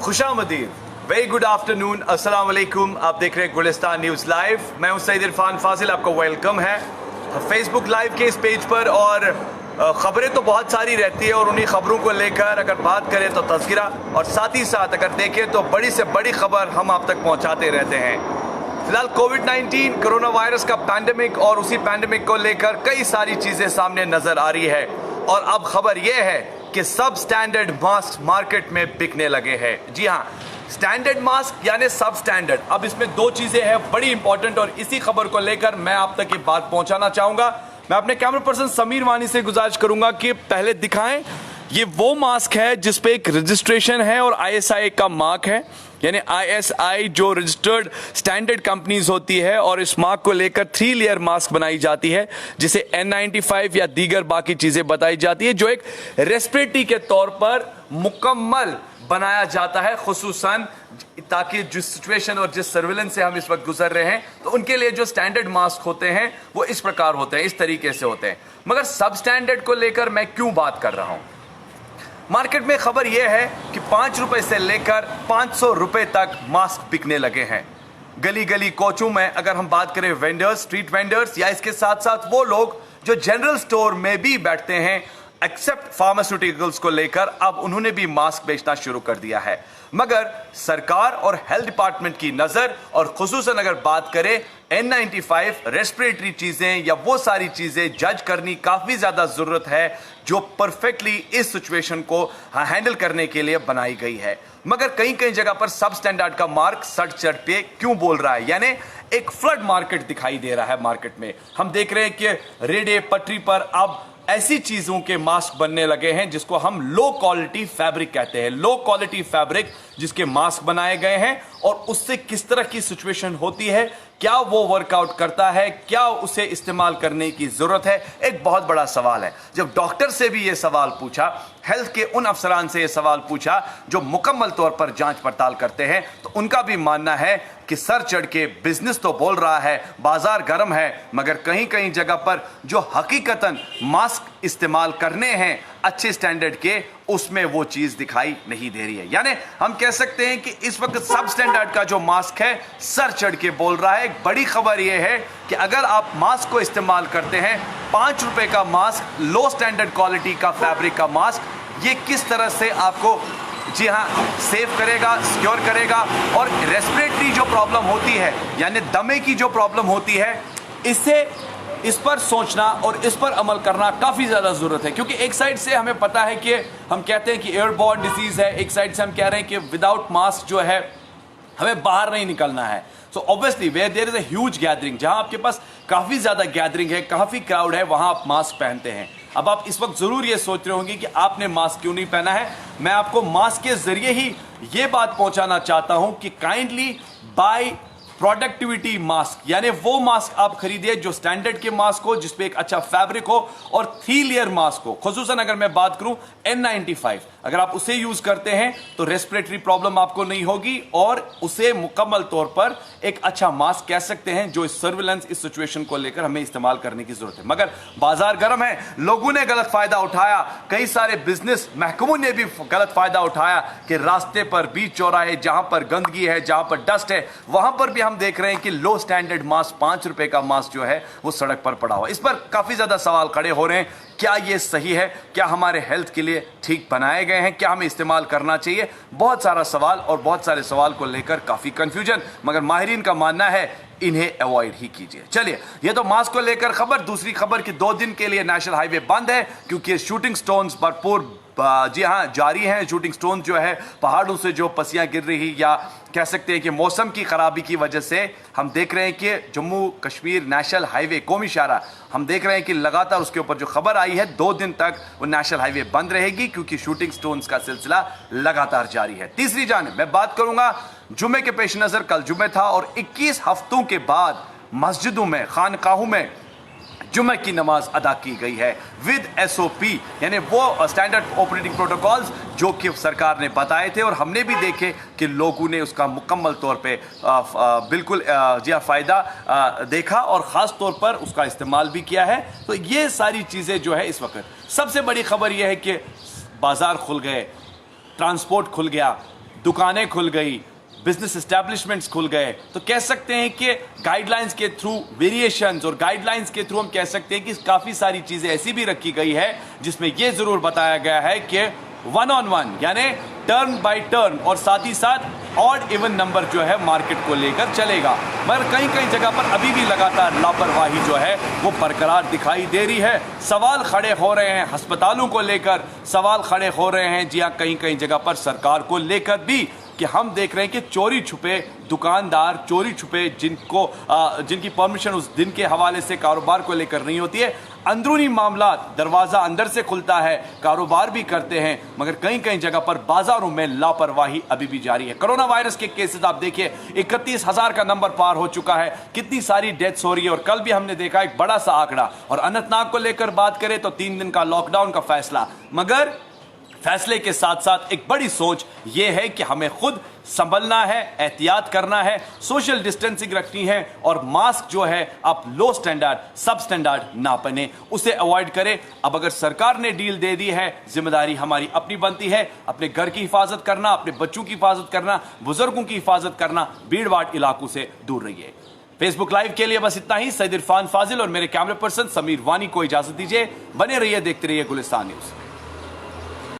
खुशामदीद, very good afternoon, अस्सलाम वालेकुम। आप देख रहे हैं गुलिस्तान न्यूज़ लाइव। मैं हूं सईद इरफान फाजिल, आपको वेलकम है फेसबुक लाइव के इस पेज पर। और ख़बरें तो बहुत सारी रहती है और उन्हीं ख़बरों को लेकर अगर बात करें तो तज़किरा, और साथ ही साथ अगर देखें तो बड़ी से बड़ी खबर हम आप तक पहुंचाते रहते हैं। फिलहाल कोविड-19 कोरोना वायरस का पैंडेमिक और उसी पैंडेमिक को लेकर कई सारी चीज़ें सामने नज़र आ रही है। और अब खबर यह है कि सब स्टैंडर्ड मास्क मार्केट में बिकने लगे हैं। जी हाँ, स्टैंडर्ड मास्क यानी सब स्टैंडर्ड। अब इसमें दो चीजें हैं बड़ी इंपॉर्टेंट, और इसी खबर को लेकर मैं आप तक ये बात पहुंचाना चाहूंगा। मैं अपने कैमरा पर्सन समीर वानी से गुजारिश करूंगा कि पहले दिखाएं। ये वो मास्क है जिसपे एक रजिस्ट्रेशन है और ISI का मार्क है, यानी ISI जो रजिस्टर्ड स्टैंडर्ड कंपनीज होती है, और इस मार्क को लेकर 3 लेयर मास्क बनाई जाती है जिसे N95 या दीगर बाकी चीजें बताई जाती है, जो एक रेस्पिरेटरी के तौर पर मुकम्मल बनाया जाता है, खुसूसन ताकि जिस सिचुएशन और जिस सर्विलेंस से हम इस वक्त गुजर रहे हैं तो उनके लिए जो स्टैंडर्ड मास्क होते हैं वो इस प्रकार होते हैं, इस तरीके से होते हैं। मगर सब स्टैंडर्ड को लेकर मैं क्यों बात कर रहा हूं? मार्केट में खबर यह है कि 5 रुपए से लेकर 500 रुपए तक मास्क बिकने लगे हैं। गली गली कोचों में अगर हम बात करें वेंडर्स, स्ट्रीट वेंडर्स, या इसके साथ साथ वो लोग जो जनरल स्टोर में भी बैठते हैं एक्सेप्ट फार्मास्यूटिकल्स को लेकर, अब उन्होंने भी मास्क बेचना शुरू कर दिया है। मगर सरकार और हेल्थ डिपार्टमेंट की नजर, और खुसूसन अगर बात करें N95 रेस्पिरेटरी चीजें या वो सारी चीजें जज करनी काफी ज्यादा जरूरत है जो परफेक्टली इस सिचुएशन को हैंडल करने के लिए बनाई गई है। मगर कहीं कहीं जगह पर सब स्टैंडर्ड का मार्क सड़ चढ़ पे क्यों बोल रहा है, यानी एक फ्लड मार्केट दिखाई दे रहा है। मार्केट में हम देख रहे हैं कि रेडे पटरी पर अब ऐसी चीजों के मास्क बनने लगे हैं जिसको हम लो क्वालिटी फैब्रिक कहते हैं। लो क्वालिटी फैब्रिक जिसके मास्क बनाए गए हैं, और उससे किस तरह की सिचुएशन होती है, क्या वो वर्कआउट करता है, क्या उसे इस्तेमाल करने की जरूरत है, एक बहुत बड़ा सवाल है। जब डॉक्टर से भी ये सवाल पूछा, हेल्थ के उन अफसरान से ये सवाल पूछा जो मुकम्मल तौर पर जांच पड़ताल करते हैं, तो उनका भी मानना है कि सर चढ़ के बिजनेस तो बोल रहा है, बाजार गर्म है, मगर कहीं कहीं जगह पर जो हकीकतन मास्क इस्तेमाल करने हैं अच्छे स्टैंडर्ड के, उसमें वो चीज दिखाई नहीं दे रही है। यानी हम कह सकते हैं कि इस वक्त सब स्टैंडर्ड का जो मास्क है सर चढ़ के बोल रहा है। एक बड़ी खबर यह है कि अगर आप मास्क को इस्तेमाल करते हैं, 5 रुपए का मास्क, लो स्टैंडर्ड क्वालिटी का फैब्रिक का मास्क, ये किस तरह से आपको, जी हाँ, सेव करेगा, सिक्योर करेगा। और रेस्पिरेटरी जो प्रॉब्लम होती है, यानी दमे की जो प्रॉब्लम होती है, इस पर सोचना और इस पर अमल करना काफ़ी ज़्यादा ज़रूरत है। क्योंकि एक साइड से हमें पता है कि हम कहते हैं कि एयरबॉर्न डिजीज़ है, एक साइड से हम कह रहे हैं कि विदाउट मास्क जो है हमें बाहर नहीं निकलना है। So obviously where there is a huge gathering, जहां आपके पास काफ़ी ज़्यादा गैदरिंग है, काफ़ी क्राउड है, वहां आप मास्क पहनते हैं। अब आप इस वक्त ज़रूर ये सोच रहे होंगे कि आपने मास्क क्यों नहीं पहना है। मैं आपको मास्क के ज़रिए ही ये बात पहुंचाना चाहता हूं कि काइंडली बाय प्रोडक्टिविटी मास्क, यानी वो मास्क आप खरीदिए जो स्टैंडर्ड के मास्क हो, जिसपे एक अच्छा फैब्रिक हो और 3 लेयर मास्क हो। खुसूसन अगर मैं बात करूं N95, अगर आप उसे यूज करते हैं तो रेस्पिरेटरी प्रॉब्लम आपको नहीं होगी, और उसे मुकम्मल तौर पर एक अच्छा मास्क कह सकते हैं जो इस सर्विलेंस, इस सिचुएशन को लेकर हमें इस्तेमाल करने की जरूरत है। मगर बाजार गर्म है, लोगों ने गलत फायदा उठाया, कई सारे बिजनेस महकमों ने भी गलत फायदा उठाया कि रास्ते पर, बीच चौराहे, जहां पर गंदगी है, जहां पर डस्ट है, वहां पर भी हम देख रहे हैं कि लो स्टैंडर्ड मास्क, 5 रुपए का मास्क जो है वो सड़क पर पड़ा हुआ। इस पर काफी ज्यादा सवाल खड़े हो रहे हैं, क्या ये सही है, क्या हमारे हेल्थ के लिए ठीक बनाए गए हैं, क्या हमें इस्तेमाल करना चाहिए? बहुत सारा सवाल, और बहुत सारे सवाल को लेकर काफी कंफ्यूजन, मगर माहिरीन का मानना है इन्हें अवॉइड ही कीजिए। चलिए, ये तो मास्क को लेकर खबर। दूसरी खबर कि 2 दिन के लिए नेशनल हाईवे बंद है क्योंकि शूटिंग स्टोन्स भरपूर, जी हाँ, जारी हैं। शूटिंग स्टोन जो है पहाड़ों से जो पसियां गिर रही, या कह सकते हैं कि मौसम की खराबी की वजह से हम देख रहे हैं कि जम्मू कश्मीर नेशनल हाईवे कौमी शाहरा, हम देख रहे हैं कि लगातार उसके ऊपर जो खबर आई है 2 दिन तक वो नेशनल हाईवे बंद रहेगी क्योंकि शूटिंग स्टोन्स का सिलसिला लगातार जारी है। तीसरी जानिब मैं बात करूंगा जुमे के पेश नजर, कल जुमे था और 21 हफ्तों के बाद मस्जिदों में, खानकाहों में जुमे की नमाज अदा की गई है विद SOP, यानी वो स्टैंडर्ड ऑपरेटिंग प्रोटोकॉल्स जो कि सरकार ने बताए थे, और हमने भी देखे कि लोगों ने उसका मुकम्मल तौर पे बिल्कुल जी फ़ायदा देखा और ख़ास तौर पर उसका इस्तेमाल भी किया है। तो ये सारी चीज़ें जो है इस वक्त सबसे बड़ी खबर यह है कि बाज़ार खुल गए, ट्रांसपोर्ट खुल गया, दुकानें खुल गई, बिजनेस एस्टैब्लिशमेंट्स खुल गए, तो कह सकते हैं कि गाइडलाइंस के थ्रू वेरिएशंस और गाइडलाइंस के थ्रू हम कह सकते हैं कि काफी सारी चीजें ऐसी भी रखी गई है जिसमें यह जरूर बताया गया है कि 1 on 1 यानी टर्न बाय टर्न और साथ ही साथ ऑड इवन नंबर जो है मार्केट को लेकर चलेगा। मगर कहीं कहीं जगह पर अभी भी लगातार लापरवाही जो है वो बरकरार दिखाई दे रही है। सवाल खड़े हो रहे हैं अस्पतालों को लेकर, सवाल खड़े हो रहे हैं जी हाँ कहीं कहीं जगह पर सरकार को लेकर भी, कि हम देख रहे हैं कि चोरी छुपे दुकानदार, चोरी छुपे जिनकी परमिशन उस दिन के हवाले से कारोबार को लेकर नहीं होती है, अंदरूनी मामला दरवाजा अंदर से खुलता है, कारोबार भी करते हैं, मगर कहीं कहीं जगह पर बाजारों में लापरवाही अभी भी जारी है। कोरोना वायरस के केसेस आप देखिए 31,000 का नंबर पार हो चुका है, कितनी सारी डेथ्स हो रही है। और कल भी हमने देखा एक बड़ा सा आंकड़ा। और अनंतनाग को लेकर बात करें तो 3 दिन का लॉकडाउन का फैसला, मगर फैसले के साथ साथ एक बड़ी सोच यह है कि हमें खुद संभलना है, एहतियात करना है, सोशल डिस्टेंसिंग रखनी है और मास्क जो है आप लो स्टैंडर्ड सब स्टैंडर्ड ना पहने, उसे अवॉइड करें। अब अगर सरकार ने डील दे दी है, जिम्मेदारी हमारी अपनी बनती है, अपने घर की हिफाजत करना, अपने बच्चों की हिफाजत करना, बुजुर्गों की हिफाजत करना, भीड़ भाड़ इलाकों से दूर रहिए। फेसबुक लाइव के लिए बस इतना ही। सईद इरफान फाजिल और मेरे कैमरे पर्सन समीर वानी को इजाजत दीजिए। बने रहिए, देखते रहिए गुलिस्तान न्यूज।